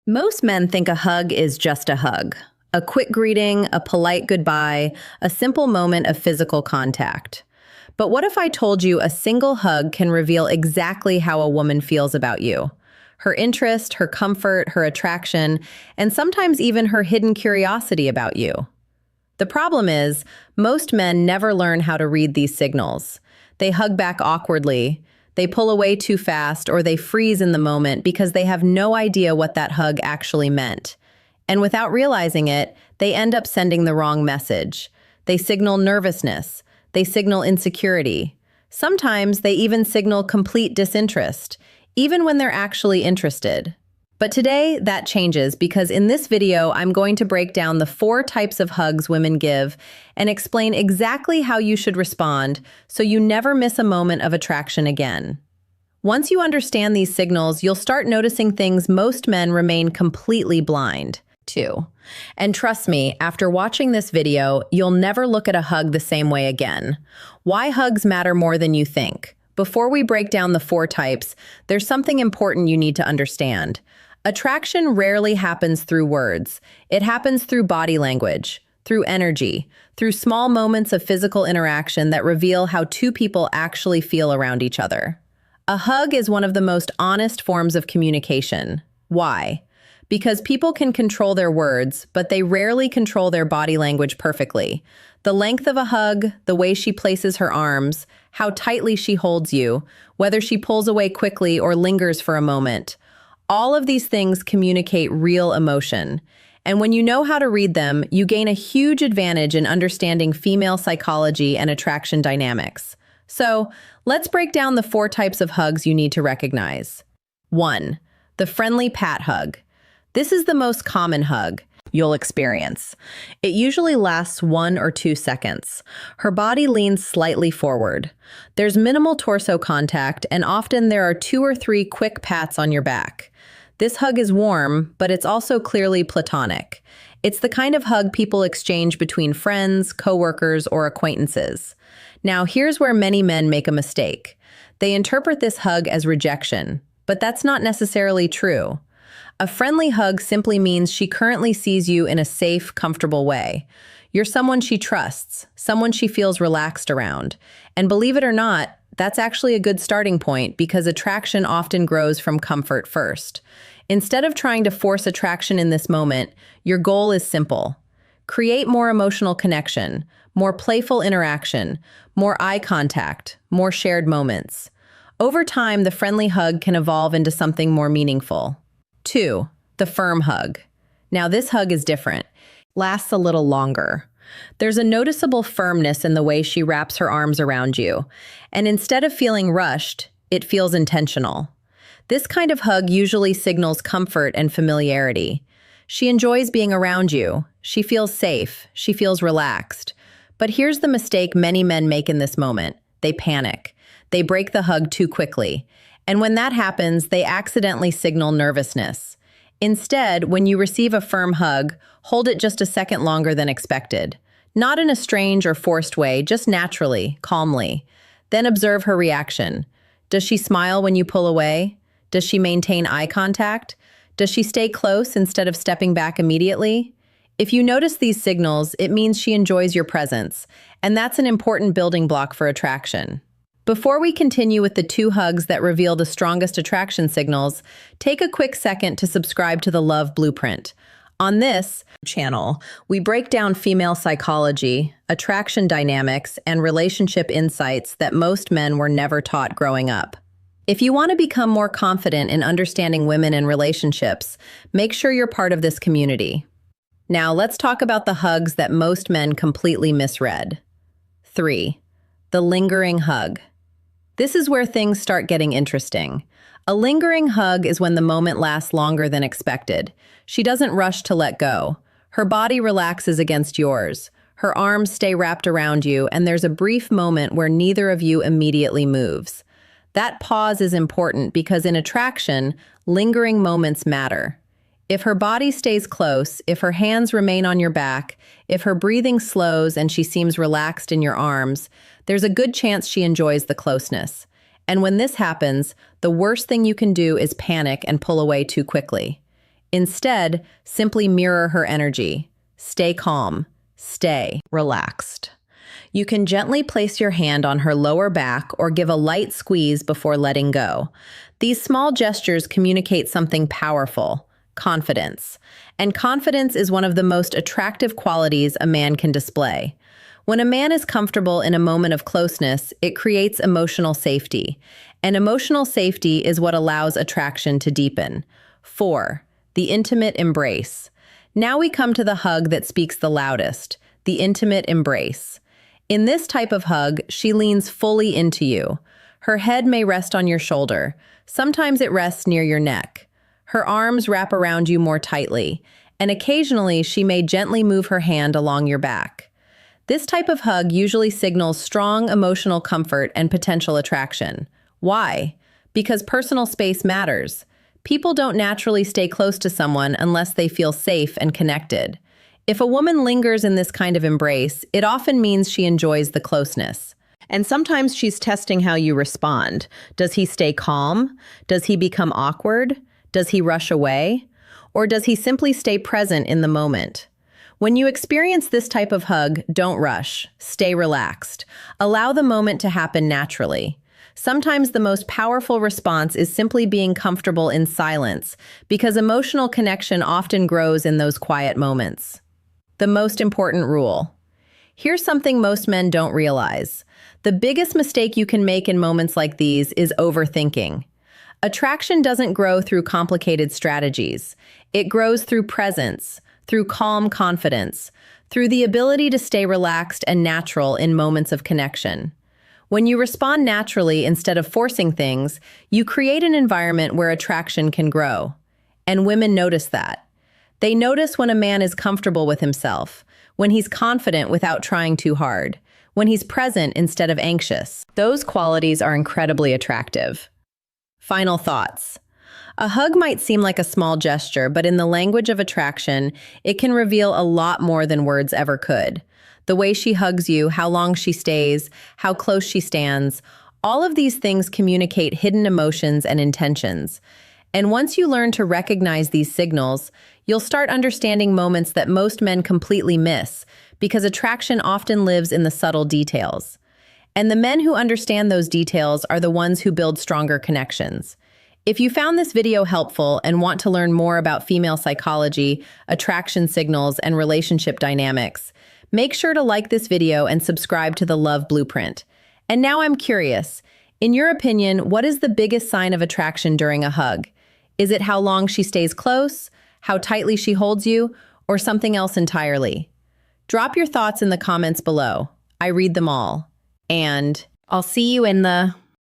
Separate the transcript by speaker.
Speaker 1: Most men think a hug is just a hug. A quick greeting, a polite goodbye, a simple moment of physical contact. But what if I told you a single hug can reveal exactly how a woman feels about you? Her interest, her comfort, her attraction, and sometimes even her hidden curiosity about you. The problem is, most men never learn how to read these signals. They hug back awkwardly, they pull away too fast, or they freeze in the moment because they have no idea what that hug actually meant. And without realizing it, they end up sending the wrong message. They signal nervousness. They signal insecurity. Sometimes they even signal complete disinterest, even when they're actually interested. But today, that changes because in this video, I'm going to break down the 4 types of hugs women give and explain exactly how you should respond so you never miss a moment of attraction again. Once you understand these signals, you'll start noticing things most men remain completely blind to. And trust me, after watching this video, you'll never look at a hug the same way again. Why hugs matter more than you think. Before we break down the 4 types, there's something important you need to understand. Attraction rarely happens through words. It happens through body language, through energy, through small moments of physical interaction that reveal how 2 people actually feel around each other. A hug is one of the most honest forms of communication. Why? Because people can control their words, but they rarely control their body language perfectly. The length of a hug, the way she places her arms, how tightly she holds you, whether she pulls away quickly or lingers for a moment. All of these things communicate real emotion. And when you know how to read them, you gain a huge advantage in understanding female psychology and attraction dynamics. So, let's break down the 4 types of hugs you need to recognize. 1. The friendly pat hug. This is the most common hug you'll experience. It usually lasts 1 or 2 seconds. Her body leans slightly forward. There's minimal torso contact, and often there are 2 or 3 quick pats on your back. This hug is warm, but it's also clearly platonic. It's the kind of hug people exchange between friends, coworkers, or acquaintances. Now, here's where many men make a mistake. They interpret this hug as rejection, but that's not necessarily true. A friendly hug simply means she currently sees you in a safe, comfortable way. You're someone she trusts, someone she feels relaxed around. And believe it or not, that's actually a good starting point because attraction often grows from comfort first. Instead of trying to force attraction in this moment, your goal is simple. Create more emotional connection, more playful interaction, more eye contact, more shared moments. Over time, the friendly hug can evolve into something more meaningful. 2. The firm hug. Now this hug is different. Lasts a little longer. There's a noticeable firmness in the way she wraps her arms around you, and instead of feeling rushed, it feels intentional. This kind of hug usually signals comfort and familiarity. She enjoys being around you. She feels safe. She feels relaxed. But here's the mistake many men make in this moment. They panic. They break the hug too quickly. And when that happens, they accidentally signal nervousness. Instead, when you receive a firm hug, hold it just a second longer than expected. Not in a strange or forced way, just naturally, calmly. Then observe her reaction. Does she smile when you pull away? Does she maintain eye contact? Does she stay close instead of stepping back immediately? If you notice these signals, it means she enjoys your presence, and that's an important building block for attraction. Before we continue with the 2 hugs that reveal the strongest attraction signals, take a quick second to subscribe to the Love Blueprint. On this channel, we break down female psychology, attraction dynamics, and relationship insights that most men were never taught growing up. If you want to become more confident in understanding women and relationships, make sure you're part of this community. Now, let's talk about the hugs that most men completely misread. 3. The lingering hug. This is where things start getting interesting. A lingering hug is when the moment lasts longer than expected. She doesn't rush to let go. Her body relaxes against yours. Her arms stay wrapped around you, and there's a brief moment where neither of you immediately moves. That pause is important because in attraction, lingering moments matter. If her body stays close, if her hands remain on your back, if her breathing slows and she seems relaxed in your arms, there's a good chance she enjoys the closeness. And when this happens, the worst thing you can do is panic and pull away too quickly. Instead, simply mirror her energy. Stay calm. Stay relaxed. You can gently place your hand on her lower back or give a light squeeze before letting go. These small gestures communicate something powerful: confidence. And confidence is one of the most attractive qualities a man can display. When a man is comfortable in a moment of closeness, it creates emotional safety. And emotional safety is what allows attraction to deepen. 4. The intimate embrace. Now we come to the hug that speaks the loudest: the intimate embrace. In this type of hug, she leans fully into you. Her head may rest on your shoulder. Sometimes it rests near your neck. Her arms wrap around you more tightly, and occasionally she may gently move her hand along your back. This type of hug usually signals strong emotional comfort and potential attraction. Why? Because personal space matters. People don't naturally stay close to someone unless they feel safe and connected. If a woman lingers in this kind of embrace, it often means she enjoys the closeness. And sometimes she's testing how you respond. Does he stay calm? Does he become awkward? Does he rush away? Or does he simply stay present in the moment? When you experience this type of hug, don't rush. Stay relaxed. Allow the moment to happen naturally. Sometimes the most powerful response is simply being comfortable in silence, because emotional connection often grows in those quiet moments. The most important rule. Here's something most men don't realize. The biggest mistake you can make in moments like these is overthinking. Attraction doesn't grow through complicated strategies. It grows through presence, through calm confidence, through the ability to stay relaxed and natural in moments of connection. When you respond naturally instead of forcing things, you create an environment where attraction can grow. And women notice that. They notice when a man is comfortable with himself, when he's confident without trying too hard, when he's present instead of anxious. Those qualities are incredibly attractive. Final thoughts. A hug might seem like a small gesture, but in the language of attraction, it can reveal a lot more than words ever could. The way she hugs you, how long she stays, how close she stands, all of these things communicate hidden emotions and intentions. And once you learn to recognize these signals, you'll start understanding moments that most men completely miss, because attraction often lives in the subtle details. And the men who understand those details are the ones who build stronger connections. If you found this video helpful and want to learn more about female psychology, attraction signals, and relationship dynamics, make sure to like this video and subscribe to the Love Blueprint. And now I'm curious, in your opinion, what is the biggest sign of attraction during a hug? Is it how long she stays close, how tightly she holds you, or something else entirely? Drop your thoughts in the comments below. I read them all. And I'll see you in the